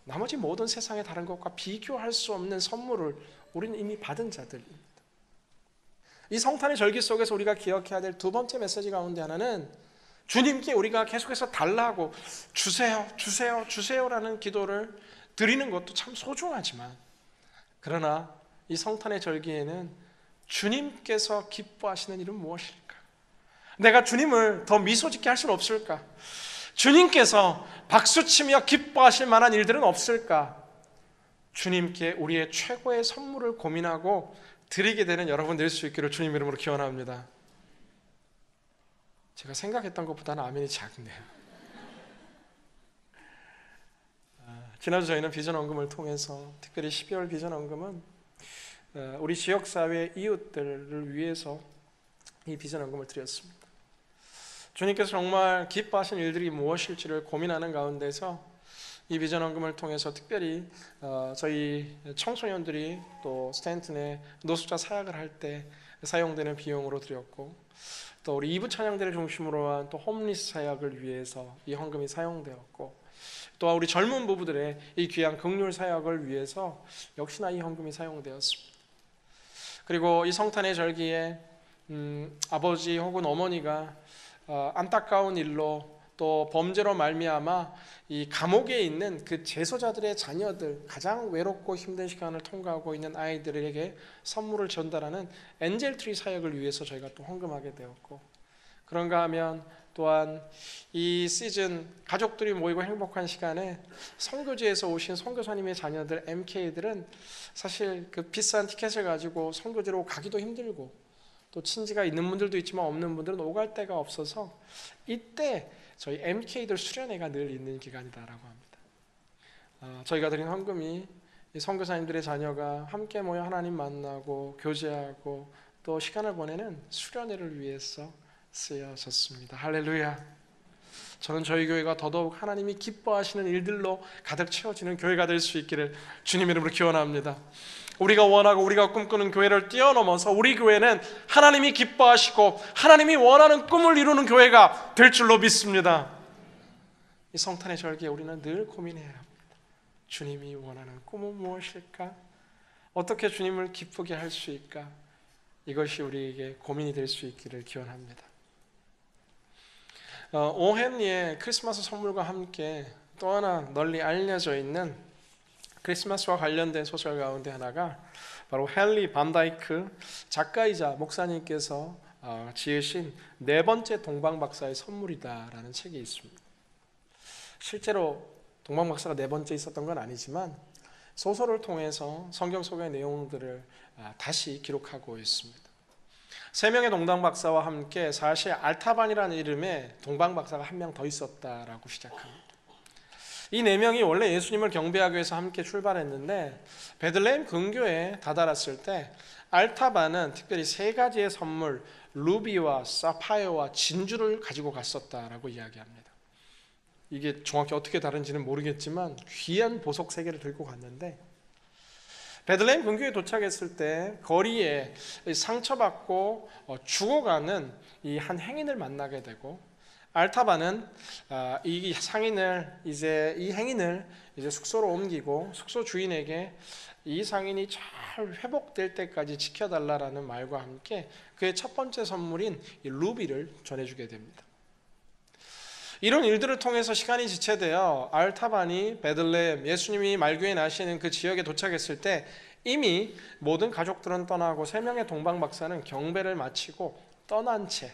나머지 모든 세상의 다른 것과 비교할 수 없는 선물을 우리는 이미 받은 자들입니다. 이 성탄의 절기 속에서 우리가 기억해야 될 두 번째 메시지 가운데 하나는 주님께 우리가 계속해서 달라고 주세요, 주세요, 주세요라는 기도를 드리는 것도 참 소중하지만, 그러나 이 성탄의 절기에는 주님께서 기뻐하시는 일은 무엇일까? 내가 주님을 더 미소 짓게 할 수는 없을까? 주님께서 박수치며 기뻐하실 만한 일들은 없을까? 주님께 우리의 최고의 선물을 고민하고 드리게 되는 여러분 될 수 있기를 주님 이름으로 기원합니다. 제가 생각했던 것보다는 아멘이 작네요. 지난주 저희는 비전 헌금을 통해서, 특별히 12월 비전 헌금은 우리 지역사회 이웃들을 위해서 이 비전 헌금을 드렸습니다. 주님께서 정말 기뻐하시는 일들이 무엇일지를 고민하는 가운데서 이 비전 헌금을 통해서 특별히 저희 청소년들이 또 스탠튼에 노숙자 사역을 할 때 사용되는 비용으로 드렸고, 또 우리 이부 찬양대를 중심으로 한 또 홈리스 사역을 위해서 이 헌금이 사용되었고, 또 우리 젊은 부부들의 이 귀한 긍휼 사역을 위해서 역시나 이 헌금이 사용되었습니다. 그리고 이 성탄의 절기에 아버지 혹은 어머니가 안타까운 일로 또 범죄로 말미암아 이 감옥에 있는 그 재소자들의 자녀들, 가장 외롭고 힘든 시간을 통과하고 있는 아이들에게 선물을 전달하는 엔젤트리 사역을 위해서 저희가 또 헌금하게 되었고, 그런가 하면 또한 이 시즌 가족들이 모이고 행복한 시간에 선교지에서 오신 선교사님의 자녀들, MK들은 사실 그 비싼 티켓을 가지고 선교지로 가기도 힘들고, 또 친지가 있는 분들도 있지만 없는 분들은 오갈 데가 없어서 이때 저희 MK들 수련회가 늘 있는 기간이다라고 합니다. 저희가 드린 헌금이 이 선교사님들의 자녀가 함께 모여 하나님 만나고 교제하고 또 시간을 보내는 수련회를 위해서 쓰여졌습니다. 할렐루야. 저는 저희 교회가 더더욱 하나님이 기뻐하시는 일들로 가득 채워지는 교회가 될 수 있기를 주님 이름으로 기원합니다. 우리가 원하고 우리가 꿈꾸는 교회를 뛰어넘어서 우리 교회는 하나님이 기뻐하시고 하나님이 원하는 꿈을 이루는 교회가 될 줄로 믿습니다. 이 성탄의 절기에 우리는 늘 고민해야 합니다. 주님이 원하는 꿈은 무엇일까? 어떻게 주님을 기쁘게 할 수 있을까? 이것이 우리에게 고민이 될 수 있기를 기원합니다. 오헨리의 크리스마스 선물과 함께 또 하나 널리 알려져 있는 크리스마스와 관련된 소설 가운데 하나가 바로 헨리 반다이크 작가이자 목사님께서 지으신 네 번째 동방박사의 선물이다라는 책이 있습니다. 실제로 동방박사가 네 번째 있었던 건 아니지만 소설을 통해서 성경 속의 내용들을 다시 기록하고 있습니다. 세 명의 동방박사와 함께 사실 알타반이라는 이름의 동방박사가 한 명 더 있었다라고 시작합니다. 이 네 명이 원래 예수님을 경배하기 위해서 함께 출발했는데 베들레헴 근교에 다다랐을 때 알타반은 특별히 세 가지의 선물, 루비와 사파이어와 진주를 가지고 갔었다라고 이야기합니다. 이게 정확히 어떻게 다른지는 모르겠지만 귀한 보석 세 개를 들고 갔는데, 베들레헴 근교에 도착했을 때 거리에 상처받고 죽어가는 이 한 행인을 만나게 되고, 알타반은 이 행인을 이제 숙소로 옮기고 숙소 주인에게 이 상인이 잘 회복될 때까지 지켜달라라는 말과 함께 그의 첫 번째 선물인 이 루비를 전해주게 됩니다. 이런 일들을 통해서 시간이 지체되어 알타반이 베들레헴, 예수님이 말교에 나시는 그 지역에 도착했을 때 이미 모든 가족들은 떠나고 세 명의 동방박사는 경배를 마치고 떠난 채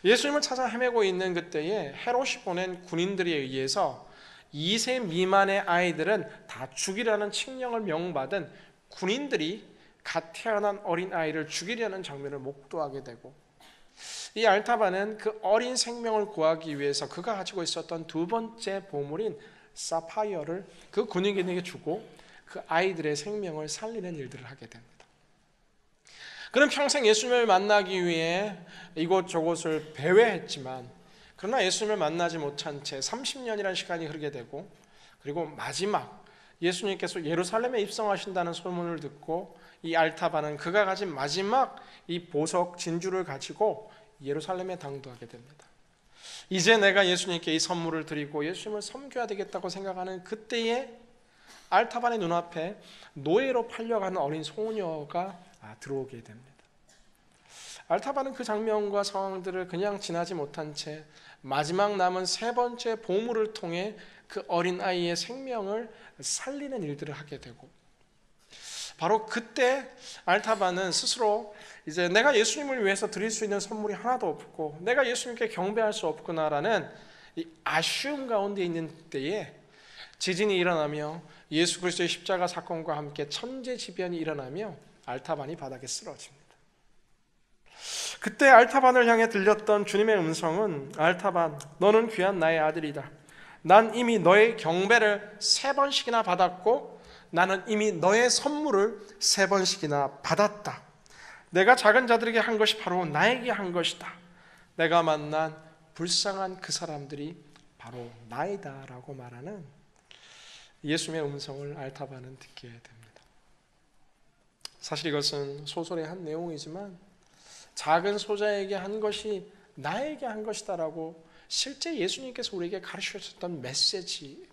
예수님을 찾아 헤매고 있는 그때에 헤롯이 보낸 군인들에 의해서 2세 미만의 아이들은 다 죽이라는 칙령을 명받은 군인들이 갓 태어난 어린 아이를 죽이려는 장면을 목도하게 되고, 이 알타반은 그 어린 생명을 구하기 위해서 그가 가지고 있었던 두 번째 보물인 사파이어를 그 군인에게 주고 그 아이들의 생명을 살리는 일들을 하게 됩니다. 그는 평생 예수님을 만나기 위해 이곳저곳을 배회했지만 그러나 예수님을 만나지 못한 채 30년이라는 시간이 흐르게 되고, 그리고 마지막 예수님께서 예루살렘에 입성하신다는 소문을 듣고 이 알타반은 그가 가진 마지막 이 보석 진주를 가지고 예루살렘에 당도하게 됩니다. 이제 내가 예수님께 이 선물을 드리고 예수님을 섬겨야 되겠다고 생각하는 그때에 알타반의 눈앞에 노예로 팔려가는 어린 소녀가 들어오게 됩니다. 알타반은 그 장면과 상황들을 그냥 지나지 못한 채 마지막 남은 세 번째 보물을 통해 그 어린 아이의 생명을 살리는 일들을 하게 되고, 바로 그때 알타반은 스스로 이제 내가 예수님을 위해서 드릴 수 있는 선물이 하나도 없고 내가 예수님께 경배할 수 없구나라는 이 아쉬움 가운데 있는 때에 지진이 일어나며 예수 그리스도의 십자가 사건과 함께 천재지변이 일어나며 알타반이 바닥에 쓰러집니다. 그때 알타반을 향해 들렸던 주님의 음성은, 알타반, 너는 귀한 나의 아들이다. 난 이미 너의 경배를 3번씩이나 받았고 나는 이미 너의 선물을 3번씩이나 받았다. 내가 작은 자들에게 한 것이 바로 나에게 한 것이다. 내가 만난 불쌍한 그 사람들이 바로 나이다 라고 말하는 예수님의 음성을 알타반은 듣게 됩니다. 사실 이것은 소설의 한 내용이지만 작은 소자에게 한 것이 나에게 한 것이다 라고 실제 예수님께서 우리에게 가르치셨던 메시지입니다.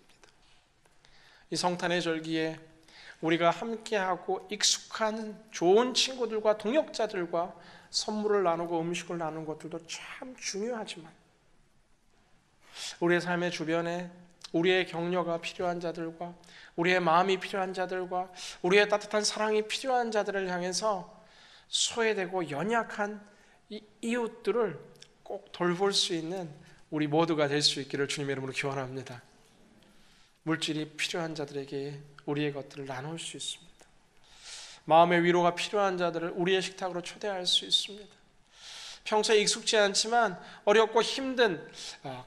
이 성탄의 절기에 우리가 함께하고 익숙한 좋은 친구들과 동역자들과 선물을 나누고 음식을 나누는 것들도 참 중요하지만 우리의 삶의 주변에 우리의 격려가 필요한 자들과 우리의 마음이 필요한 자들과 우리의 따뜻한 사랑이 필요한 자들을 향해서 소외되고 연약한 이 이웃들을 꼭 돌볼 수 있는 우리 모두가 될 수 있기를 주님의 이름으로 기원합니다. 물질이 필요한 자들에게 우리의 것들을 나눌 수 있습니다. 마음의 위로가 필요한 자들을 우리의 식탁으로 초대할 수 있습니다. 평소에 익숙지 않지만 어렵고 힘든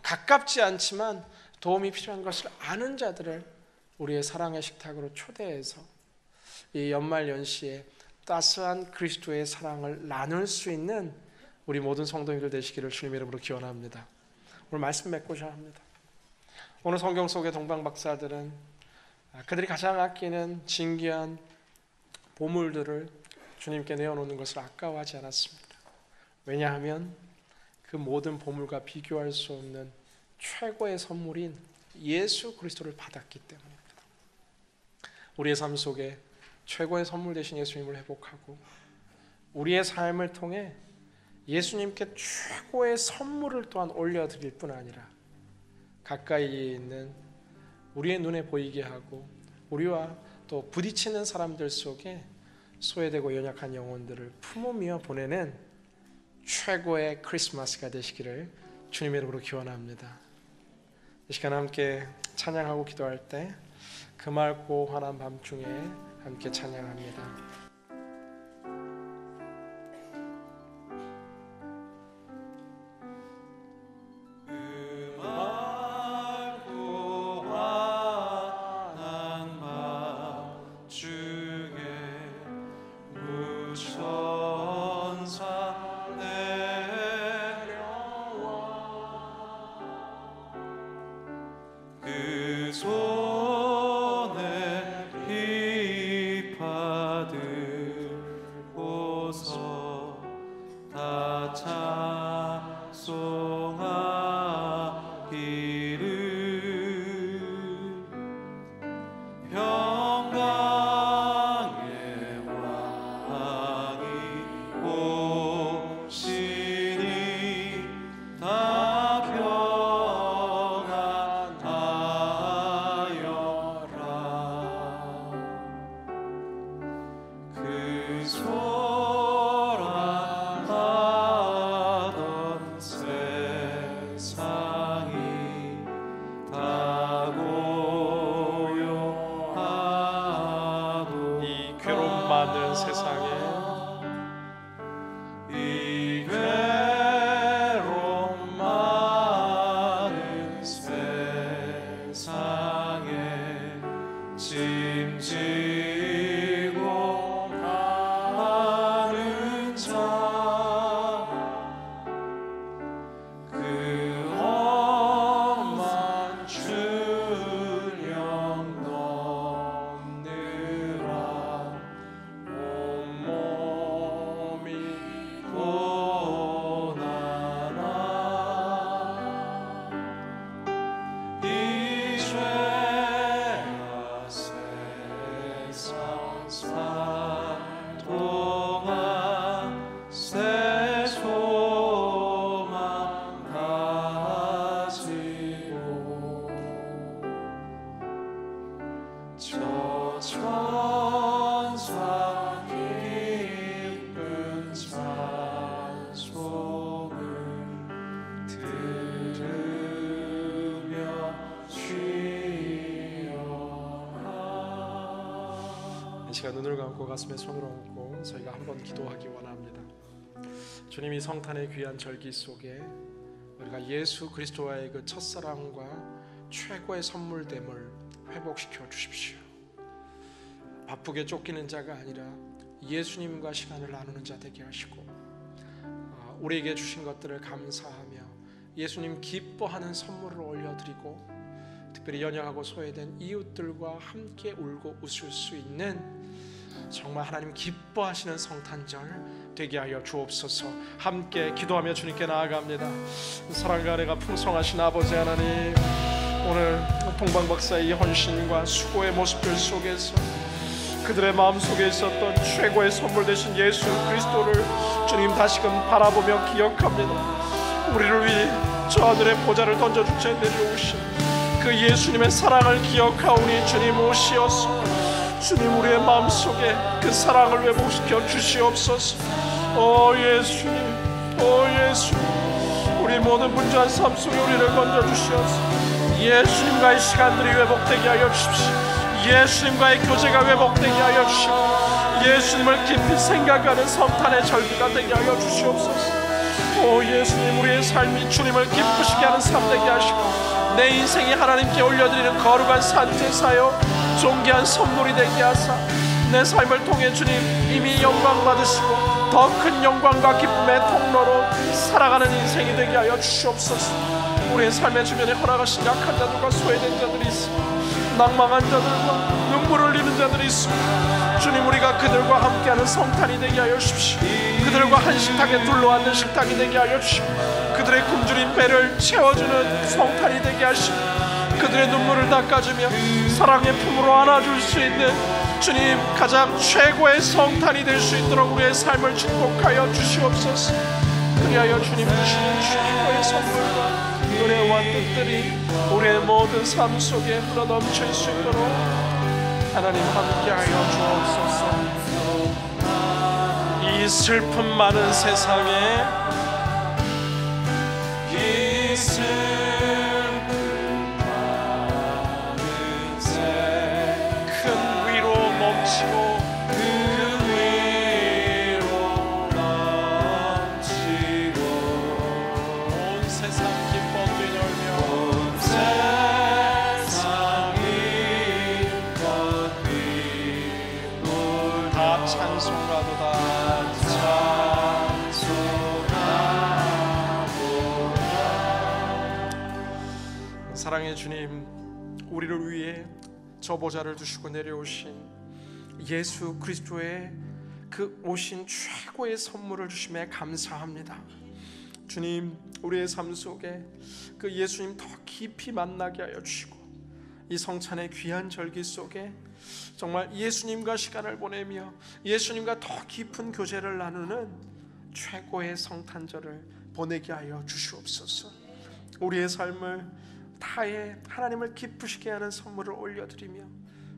가깝지 않지만 도움이 필요한 것을 아는 자들을 우리의 사랑의 식탁으로 초대해서 이 연말연시에 따스한 그리스도의 사랑을 나눌 수 있는 우리 모든 성도님들 되시기를 주님의 이름으로 기원합니다. 오늘 말씀 맺고자 합니다. 오늘 성경 속의 동방 박사들은 그들이 가장 아끼는 진귀한 보물들을 주님께 내어놓는 것을 아까워하지 않았습니다. 왜냐하면 그 모든 보물과 비교할 수 없는 최고의 선물인 예수 그리스도를 받았기 때문입니다. 우리의 삶 속에 최고의 선물 되신 예수님을 회복하고 우리의 삶을 통해 예수님께 최고의 선물을 또한 올려드릴 뿐 아니라 가까이에 있는 우리의 눈에 보이게 하고 우리와 또 부딪히는 사람들 속에 소외되고 연약한 영혼들을 품으며 보내는 최고의 크리스마스가 되시기를 주님의 이름으로 기원합니다. 이 시간 함께 찬양하고 기도할 때 그 맑고 환한 밤중에 함께 찬양합니다. 시간 눈을 감고 가슴에 손을 얹고 저희가 한번 기도하기 원합니다. 주님, 이 성탄의 귀한 절기 속에 우리가 예수 그리스도와의 그 첫사랑과 최고의 선물됨을 회복시켜 주십시오. 바쁘게 쫓기는 자가 아니라 예수님과 시간을 나누는 자 되게 하시고 우리에게 주신 것들을 감사하며 예수님 기뻐하는 선물을 올려드리고 특별히 연약하고 소외된 이웃들과 함께 울고 웃을 수 있는 정말 하나님 기뻐하시는 성탄절 되게 하여 주옵소서. 함께 기도하며 주님께 나아갑니다. 사랑과 은혜가 풍성하신 아버지 하나님, 오늘 동방박사의 이 헌신과 수고의 모습들 속에서 그들의 마음속에 있었던 최고의 선물 되신 예수 그리스도를 주님 다시금 바라보며 기억합니다. 우리를 위해 저 하늘의 보좌를 던져주쳐 내려오신 그 예수님의 사랑을 기억하오니 주님 오시옵소서. 주님 우리의 마음속에 그 사랑을 회복시켜 주시옵소서. 오 예수님, 오 예수님, 우리 모든 분주한 삶 속에 우리를 건져주시옵소서. 예수님과의 시간들이 회복되게 하여 주십시오. 예수님과의 교제가 회복되게 하여 주시옵소서. 예수님을 깊이 생각하는 성탄의 절기가 되게 하여 주시옵소서. 오 예수님, 우리의 삶이 주님을 기쁘시게 하는 삶 되게 하시고 내 인생이 하나님께 올려드리는 거룩한 산제사요 존귀한 선물이 되게 하사 내 삶을 통해 주님 이미 영광 받으시고 더 큰 영광과 기쁨의 통로로 살아가는 인생이 되게 하여 주시옵소서. 우리의 삶의 주변에 허락하신 약한 자들과 소외된 자들이 있습니다. 낭망한 자들과 눈물 흘리는 자들이 있습니다. 주님, 우리가 그들과 함께하는 성탄이 되게 하여 주십시오. 그들과 한식탁에 둘러앉는 식탁이 되게 하여 주시고 그들의 굶주린 배를 채워주는 성탄이 되게 하시고 그들의 눈물을 닦아주며 사랑의 품으로 안아줄 수 있는 주님 가장 최고의 성탄이 될 수 있도록 우리의 삶을 축복하여 주시옵소서. 그리하여 주님 주시는 최고의 선물과 은혜와 뜻들이 우리의 모든 삶 속에 흘러넘칠 수 있도록 하나님 함께하여 주옵소서. 이 슬픔 많은 세상에 이 슬픔 많은 세상에 큰 위로 넘치고 큰 위로 넘치고 온 세상 기뻐 뛰놀며 온 세상이 기뻐 뛰놀 다 찬송하도다 사랑의 주님, 우리를 위해 저 보좌를 두시고 내려오신 예수 그리스도의 그 오신 최고의 선물을 주심에 감사합니다. 주님, 우리의 삶 속에 그 예수님 더 깊이 만나게 하여 주시고 이 성찬의 귀한 절기 속에 정말 예수님과 시간을 보내며 예수님과 더 깊은 교제를 나누는 최고의 성탄절을 보내게 하여 주시옵소서. 우리의 삶을 타에 하나님을 기쁘시게 하는 선물을 올려드리며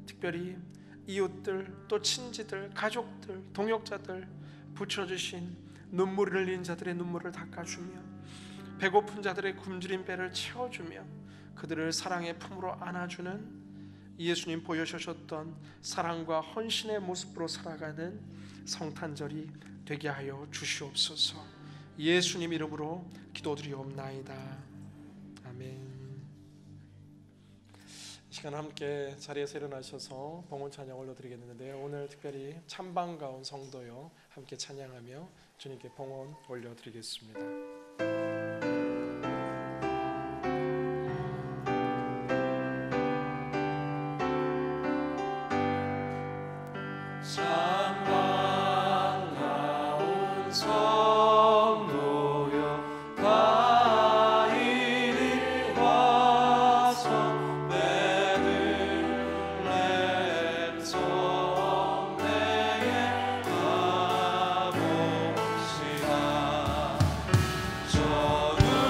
특별히 이웃들 또 친지들 가족들 동역자들 붙여주신 눈물을 흘린 자들의 눈물을 닦아주며 배고픈 자들의 굶주린 배를 채워주며 그들을 사랑의 품으로 안아주는 예수님 보여주셨던 사랑과 헌신의 모습으로 살아가는 성탄절이 되게 하여 주시옵소서. 예수님 이름으로 기도드리옵나이다. 아멘. 이 시간 함께 자리에서 일어나셔서 봉헌 찬양 올려드리겠는데요, 오늘 특별히 찬방 가운 성도요 함께 찬양하며 주님께 봉헌 올려드리겠습니다. 저는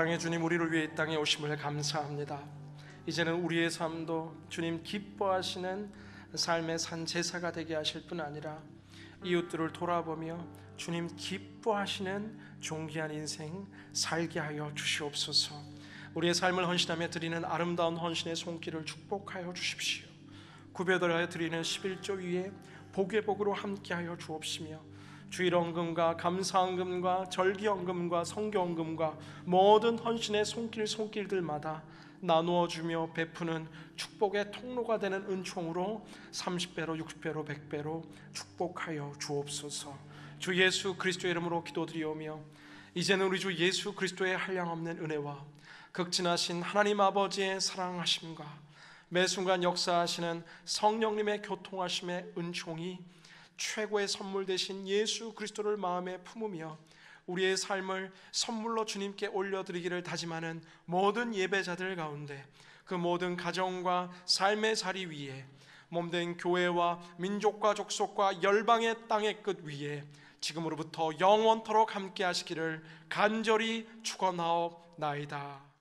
사랑의 주님, 우리를 위해 이 땅에 오심을 감사합니다. 이제는 우리의 삶도 주님 기뻐하시는 삶의 산 제사가 되게 하실 뿐 아니라 이웃들을 돌아보며 주님 기뻐하시는 존귀한 인생 살게 하여 주시옵소서. 우리의 삶을 헌신하며 드리는 아름다운 헌신의 손길을 축복하여 주십시오. 구별하여 드리는 11조 위에 복의 복으로 함께하여 주옵시며 주일헌금과 감사헌금과 절기헌금과 성교헌금과 모든 헌신의 손길들마다 나누어 주며 베푸는 축복의 통로가 되는 은총으로 30배로 60배로 100배로 축복하여 주옵소서. 주 예수 그리스도의 이름으로 기도드리오며 이제는 우리 주 예수 그리스도의 한량없는 은혜와 극진하신 하나님 아버지의 사랑하심과 매 순간 역사하시는 성령님의 교통하심의 은총이 최고의 선물 되신 예수 그리스도를 마음에 품으며 우리의 삶을 선물로 주님께 올려드리기를 다짐하는 모든 예배자들 가운데 그 모든 가정과 삶의 자리 위에 몸된 교회와 민족과 족속과 열방의 땅의 끝 위에 지금으로부터 영원토록 함께 하시기를 간절히 축원하옵나이다.